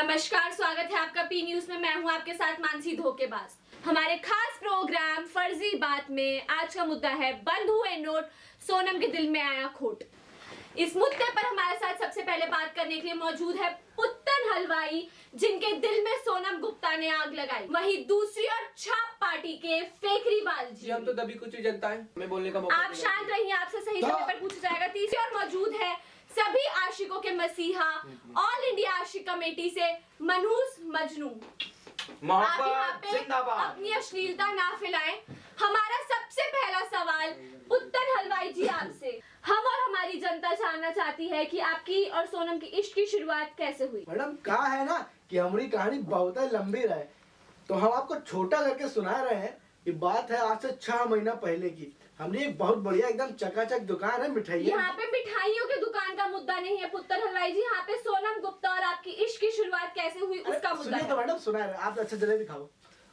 नमस्कार, स्वागत है आपका पी न्यूज में। मैं हूं आपके साथ मानसी धोखेबाज। हमारे खास प्रोग्राम फर्जी बात में आज का मुद्दा है बंद हुए नोट, सोनम के दिल में आया खोट। इस मुद्दे पर हमारे साथ सबसे पहले बात करने के लिए मौजूद है पुत्तन हलवाई, जिनके दिल में सोनम गुप्ता ने आग लगाई। वहीं दूसरी और छाप पार्टी के फेकरीवाल जी। हम तो दबी कुछ जनता है, हमें बोलने का मौका आप शांत रहिए, आपसे सही समय पर पूछा जाएगा। तीसरी और मौजूद है सभी आशिकों के मसीहा, ऑल इंडिया आशिक कमेटी से मनहूस मजनू। आप यहाँ पे अपनी अश्लीलता ना फैलाएं। हमारा सबसे पहला सवाल पुत्तन हलवाई जी आपसे, हम और हमारी जनता जानना चाहती है कि आपकी और सोनम की इश्क की शुरुआत कैसे हुई। मैडम कहा है ना कि हमारी कहानी बहुत लंबी रहे, तो हम आपको छोटा करके सुना रहे हैं। ये बात है आज से 6 महीना पहले की। हमने एक बहुत बढ़िया एकदम चकाचक दुकान है मिठाई। यहाँ पे मिठाइयों की दुकान का मुद्दा नहीं है पुत्तन हलवाई जी, यहाँ पे सोनम गुप्ता और आपकी इश्क की शुरुआत कैसे हुई उसका मुद्दा है। तो मैडम सुना रहे, आप अच्छा जलेबी खाओ।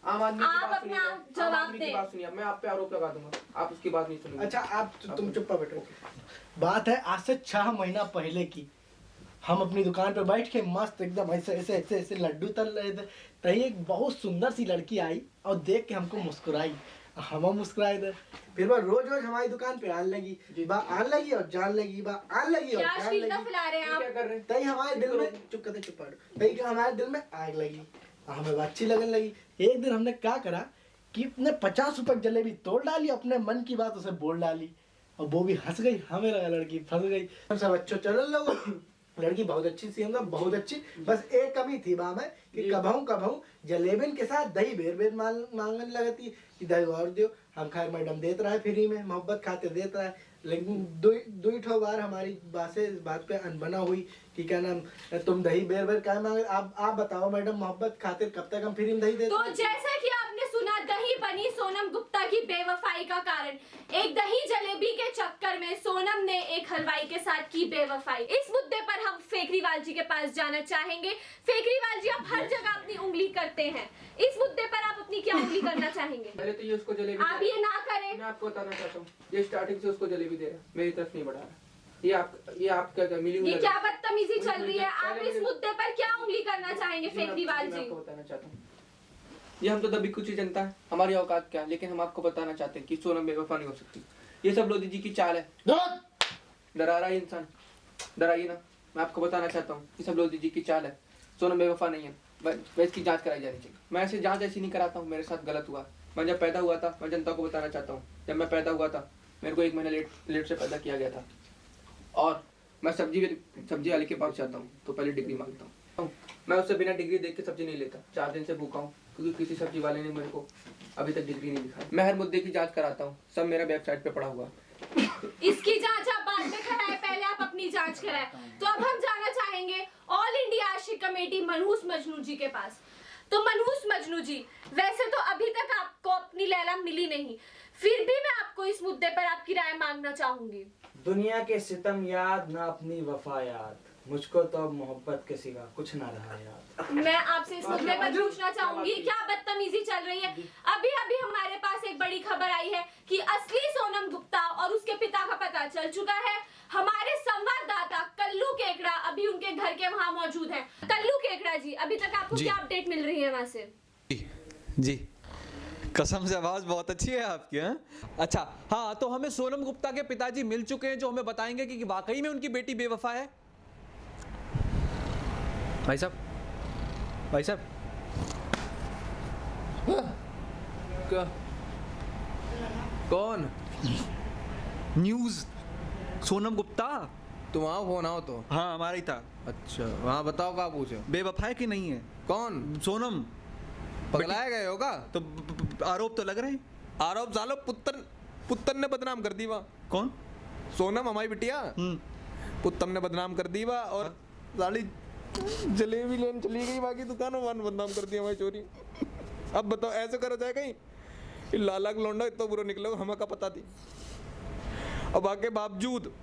आम आदमी की आप बात अपना सुनिए, जवाब आम आदमी की दें। बात सुनिए, मैं आप पे आरोप लगा दूंगा, आप उसकी बात नहीं सुनिए। अच्छा आप तुम चुप बैठो। बात है आज से 6 महीना पहले की। हम अपनी दुकान पे बैठ के मस्त एकदम ऐसे ऐसे ऐसे ऐसे लड्डू तल रहे थे, तभी एक बहुत सुंदर सी लड़की आई और देख के हमको मुस्कुराई, हम मुस्कुराए थे। फिर वह रोज रोज हमारी दुकान पे आने लगी, बा आने लगी और जान लगी, बा आने लगी और क्या जान अश्लीलता लगी। फैला रहे हैं क्या आप। कर रहे हैं? तभी हमारे दिल में चुप करते चुप पड़ो, तभी हमारे दिल में आग लगी, हमें वो अच्छी लगने लगी। एक दिन हमने क्या करा कि अपने 50 रुपए की जलेबी तोड़ डाली, अपने मन की बात उसे बोल डाली और वो भी हंस गई। हमें लगा लड़की फंस गई। हम सब अच्छो चलन लोग, लड़की बहुत अच्छी सी, हम बहुत अच्छी। बस एक कमी थी बा में कि कभू जलेबन के साथ दही बेर बेर मांगने लगती कि दही और दियो। हम खाए मैडम देते रहे फ्री में, मोहब्बत खाते देते रहे। लेकिन दुई ठो बार हमारी बात पे अनबना हुई कि क्या नाम तुम दही बेर बेर क्या मांगे। आप बताओ मैडम, मोहब्बत खातिर कब तक हम फ्री में दही देते। तो जैसा कि आपने सुना, दही बनी सोनम गुप्ता की बेवफाई का कारण। एक दही जलेबी के चक्कर में सोनम ने एक हलवाई के साथ की बेवफाई। इस मुद्दे पर हम फेकरीवाल जी के पास जाना चाहेंगे। फेकरीवाल जी, आप हर जगह अपनी उंगली करते हैं, इस मुद्दे पर आप अपनी क्या उंगली करना चाहेंगे। पहले तो ये उसको जलेबी आप ये ना करें। मैं आपको बताना चाहता हूँ, ये स्टार्टिंग से उसको जलेबी दे रहा है, मेरी तरफ नहीं बढ़ा रहा। ये आप क्या मिली हुई ये लगी। क्या बदतमीजी चल रही है। आप पहले इस मुझे- मुद्दे पर क्या उंगली करना चाहेंगे फेकरीवाल मैं जी। आपको बताना चाहता हूँ, ये हम तो दबी कुछ जनता है, हमारी औकात क्या, लेकिन हम आपको बताना चाहते हैं कि सोनम बेवफा नहीं हो सकती। ये सब लोधी जी की चाल है। डरा रहा है इंसान, डराइए ना। मैं आपको बताना चाहता हूँ, ये सब लोधी जी की चाल है। सोनम बेवफा नहीं है, वह इसकी जांच कराई जानी चाहिए। मैं ऐसे जांच ऐसी नहीं कराता हूँ, मेरे साथ गलत हुआ। मैं जब पैदा हुआ था, मैं जनता को बताना चाहता हूँ, जब मैं पैदा हुआ था मेरे को 1 महीना लेट से पैदा किया गया था। और मैं सब्जी वाले के पास जाता हूँ तो पहले डिग्री मांगता हूँ। मैं उससे बिना डिग्री देख के सब्जी नहीं लेता। 4 दिन से भूखा हूँ क्योंकि किसी सब्जी वाले ने मेरे को अभी तक डिग्री नहीं दिखाई। मैं हर मुद्दे की जांच कराता हूँ, सब मेरा वेबसाइट पे पड़ा हुआ। इसकी जांच आप बाद में कराए, पहले आप अपनी जांच कराए। तो अब हम जाना चाहेंगे ऑल इंडिया आशिक कमेटी मनहूस मजनू जी के पास। तो मनहूस मजनू जी, वैसे तो अभी तक आपको अपनी लैला मिली नहीं, फिर भी मैं आपको इस मुद्दे पर आपकी राय मांगना चाहूंगी। दुनिया के सितम याद ना अपनी वफा याद, मुझको तो अब मोहब्बत के सिवा कुछ ना रहा याद। मैं आपसे इस मुद्दे पर पूछना चाहूंगी, क्या बदतमीजी चल रही है। अभी अभी हमारे पास एक बड़ी खबर आई है कि असली सोनम गुप्ता और उसके पिता का पता चल चुका है। हमारे संवाददाता कल्लू केकड़ा अभी उनके घर के वहां मौजूद हैं। कल्लू केकड़ा जी, अभी तक आपको क्या अपडेट मिल रही है वहां से। जी कसम से आवाज बहुत अच्छी है आपकी। हैं? अच्छा हाँ, तो हमें सोनम गुप्ता के पिताजी मिल चुके हैं जो हमें बताएंगे कि वाकई में उनकी बेटी बेवफा है। भाई साहब, भाई साहब, क्या कौन? न्यूज सोनम गुप्ता। तुम आओ, फोन आओ तो। हाँ हमारा ही था। अच्छा वहाँ बताओ, क्या पूछो। बेवफा है कि नहीं है कौन? सोनम? पगलाए गए होगा तो आरोप तो लग रहे हैं। आरोप सालो पुत्तन ने बदनाम कर दी वहाँ। कौन? सोनम हमारी बिटिया पुत्तम ने बदनाम कर दी वहाँ, और साली जलेबी लेने चली गई बाकी दुकानों वन बदनाम कर दी हमारी चोरी। अब बताओ ऐसे करो जाए कहीं, ये लाला का लौंडा इतना बुरा निकलेगा, हमें का पता थी। अब आके बावजूद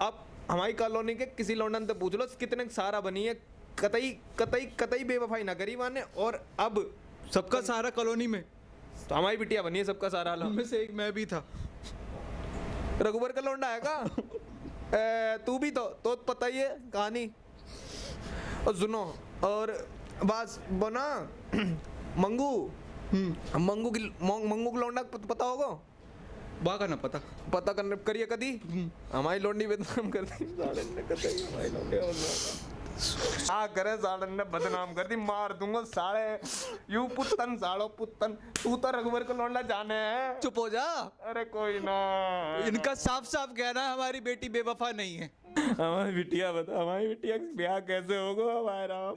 अब हमारी कॉलोनी के किसी लौंडा ने पूछ लो कितने सारा बनी है, कतई कतई कतई बेवफाई ना करी माने। और अब सबका सारा कॉलोनी में तो हमारी बिटिया बनी है सबका सारा। उनमें से एक मैं भी था। रघुबर का लौंडा है का? तू भी तो पता ही है कहानी। और सुनो, और बस वो ना मंगू मंगू की लौंडा पता होगा? वाह का ना पता। पता करने करिए कदी हमारी लौंडी बदनाम कर दी साड़न ने कतई हमारी लौंडी आ करे साड़न ने बदनाम कर दी मार दूंगा साड़े यू पुत्तन साड़ो पुत्तन तू तो रघुवर को लौंडा जाने है। चुप हो जा। अरे कोई ना इनका साफ साफ कहना है हमारी बेटी बेवफा नहीं है। हमारी बिटिया बता हमारी बिटिया का ब्याह कैसे होगा हमारे राम।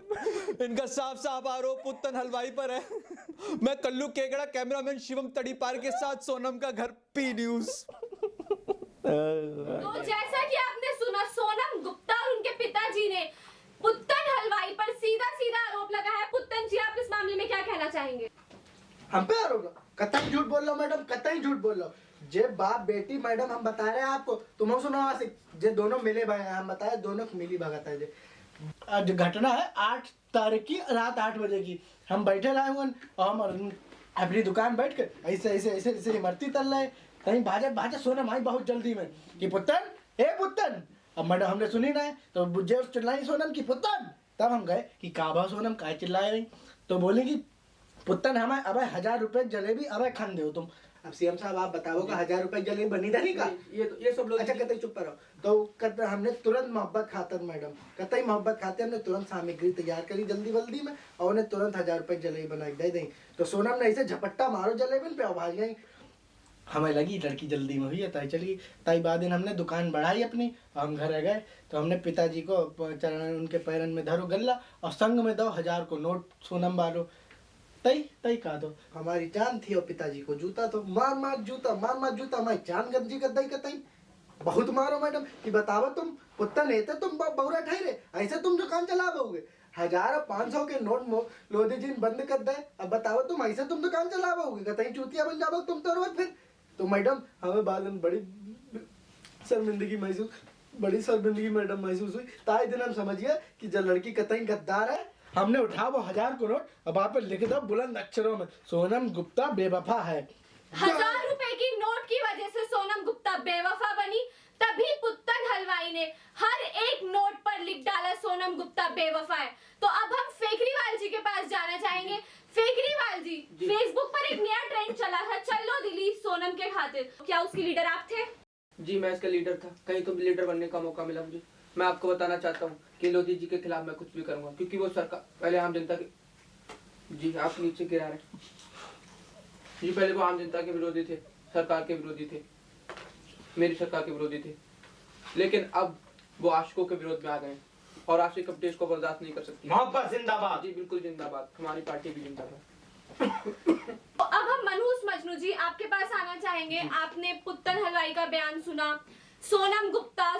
इनका साफ साफ आरोप पुत्तन हलवाई पर है। मैं कल्लू केकड़ा कैमरामैन शिवम तड़ीपार के साथ सोनम का घर पी न्यूज। तो जैसा कि आपने सुना, सोनम गुप्ता और उनके पिताजी ने पुत्तन हलवाई पर सीधा सीधा आरोप लगाया। पुत्तन जी, आप इस मामले में क्या कहना चाहेंगे? हम पे आरोप? कतई झूठ बोल रहा हूँ मैडम, कतई झूठ बोल रहा हूँ। जे बाप बेटी मैडम हम बता रहे हैं आपको, तुम सुनो आसिक, जे दोनों मिले भाई हम बताए, दोनों मिली भगत है। जे आज घटना है 8 तारीख की रात 8 बजे की। हम बैठे रहे हुए और हम अपनी दुकान बैठ कर ऐसे ऐसे ऐसे ऐसे इमरती तल रहे, कहीं भाजे भाजे सोनम आई बहुत जल्दी में कि पुत्तन ए पुत्तन। अब मैडम हमने सुनी ना है तो बुझे चिल्लाई सोनम की पुत्तन। तब हम गए कि काबा सोनम का चिल्लाए रही, तो बोले कि पुत्तन हमें अब 1000 रुपए जलेबी अब खान दो तुम। अब सीएम साहब आप बताओगे 1000 रुपए जलेबी बनी धनी का? ये सब लोग अच्छा कहते चुप रहो। तो कहते हमने तुरंत मोहब्बत खातर मैडम कतई मोहब्बत खाते हमने तुरंत सामग्री तैयार करी जल्दी जल्दी में और उन्हें तुरंत 1000 रुपए जलेबी बना के दे दी। तो सोनम ने ऐसे झपट्टा मारो जलेबी पे और भाग गई। हमें लगी लड़की जल्दी में हुई है ताई चली। ताई बाद दिन हमने दुकान बढ़ाई अपनी, हम घर आ गए तो हमने पिताजी को चरण उनके पैरन में धरो गल्ला और संग में दो 1000 को नोट सोनम वालो। तई तई कहा दो हमारी जान थी और पिताजी को जूता तो मार मार जूता हमारी जान गंजी कतई कतई बहुत मारो मैडम कि बताओ तुम पुत्ता नहीं थे तुम बहुरा ठहरे ऐसे तुम दुकान चला पाओगे। 1000 और 500 के नोट लोधी जी बंद कर दे। अब बताओ तुम ऐसे तुम दुकान चला पाओगे? कतई चूतिया बन जाओ तुम तो रोज। फिर तो मैडम हमें बाद में बड़ी शर्मिंदगी मैडम महसूस हुई। ताई दिन हम समझिए कि जब लड़की कतई गद्दार है। हमने उठा वो 1000 को नोट अब आप लिख दो बुलंद अक्षरों में सोनम गुप्ता बेवफा है। 1000 रुपए की नोट की वजह से सोनम गुप्ता बेवफा बनी, तभी पुत्तन हलवाई ने हर एक नोट पर लिख डाला सोनम गुप्ता बेवफा है। तो अब हम फेकरीवाल जी के पास जाना चाहेंगे। फेकरीवाल जी, फेसबुक पर एक नया ट्रेंड चला था, चलो दिल्ली सोनम के खातिर, क्या उसकी लीडर आप थे? जी मैं इसका लीडर था। कहीं तो लीडर बनने का मौका मिला मुझे। मैं आपको बताना चाहता हूँ कि लोधी जी के खिलाफ मैं कुछ भी करूंगा, क्योंकि वो सरकार पहले आम जनता के जी आप नीचे गिरा रहे जी पहले वो आम जनता के विरोधी थे, सरकार के विरोधी थे, मेरी सरकार के विरोधी थे, लेकिन अब वो आशिकों के विरोध में आ गए और आशिक अब देश को बर्दाश्त नहीं कर सकती। मोहब्बत जिंदाबाद। जी बिल्कुल जिंदाबाद, हमारी पार्टी भी जिंदाबाद। तो अब हम मनहूस मजनू जी आपके पास आना चाहेंगे। आपने पुत्तन हलवाई का बयान सुना, सोनम गुप्ता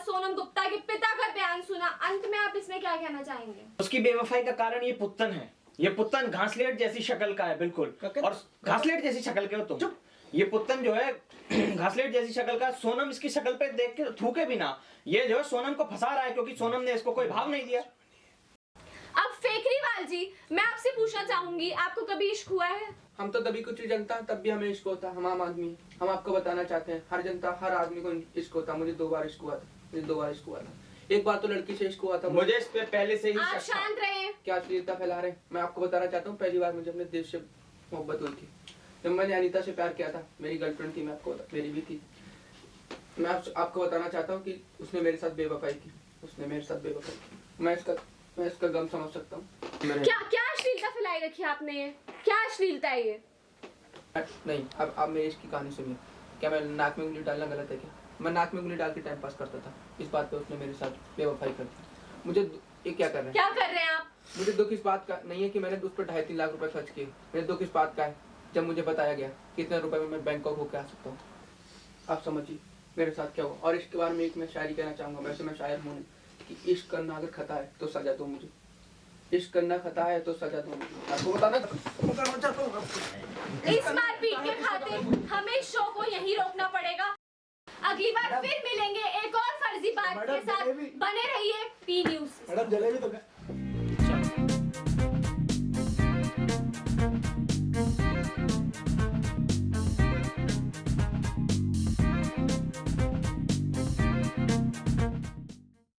के पिता का बयान सुना, अंत में आप इसमें क्या कहना चाहेंगे? उसकी बेवफाई का कारण ये पुत्तन है। ये पुत्तन घासलेट जैसी शक्ल का है बिल्कुल, और घासलेट जैसी शक्ल के हो तुम। ये पुत्तन जो है घासलेट जैसी शक्ल का। सोनम इसकी शक्ल पे देख के थूके भी ना। ये जो है सोनम को फंसा रहा है क्योंकि सोनम ने इसको कोई भाव नहीं दिया। अब फेकरीवाल जी, मैं आपसे पूछना चाहूंगी, आपको कभी इश्क हुआ है? हम तो तभी कुछ जनता तब भी हमें इश्क होता। हम आम आदमी, हम आपको बताना चाहते हैं हर जनता हर आदमी को इश्क होता। मुझे 2 बार इश्क हुआ था। एक बार तो लड़की से इश्क हुआ था मुझे इस पे पहले से ही आप शांत रहे। क्या अश्लीलता फैला रहे। मैं आपको बताना चाहता हूँ पहली बार मुझे अपने देश से मोहब्बत हुई थी जब मैंने अनीता से प्यार किया था। मेरी गर्लफ्रेंड थी, मैं आपको मेरी भी थी। मैं आपको बताना चाहता हूँ कि उसने मेरे साथ बेवफाई की। मैं इसका गम समझ सकता हूँ। क्या अश्लीलता फैलाई रखी है आपने? क्या अश्लीलता है ये? नहीं, अब मेरी इसकी कहानी सुनिए। क्या मैं नाक में उंगली डालना गलत है क्या? मैं नाक में उंगली डाल के टाइम पास करता था। इस बात पे उसने मेरे साथ बेवफाई कर दी। मुझे ये क्या कर रहे हैं आप? मुझे दुख इस बात का नहीं है कि मैंने उस पर 2.5-3 लाख रुपए खर्च किए। मेरे दुख इस बात का है जब मुझे बताया गया कि इतने रुपए में मैं बैंकॉक होकर आ सकता हूँ। आप समझिए मेरे साथ क्या हुआ। और इसके बारे में एक मैं शायरी कहना चाहूँगा। वैसे मैं शायर हूँ कि इश्क करना अगर खता है तो सजा दो मुझे। इश्क करना खता है तो सजा दो मुझे। आपको बताना इस मारपीट के खातिर हमें शो को यहीं रोकना पड़ेगा। अगली बार फिर मिलेंगे एक और फर्जी बात के साथ। बने रहिए पी न्यूज़। मैडम जलेबी तो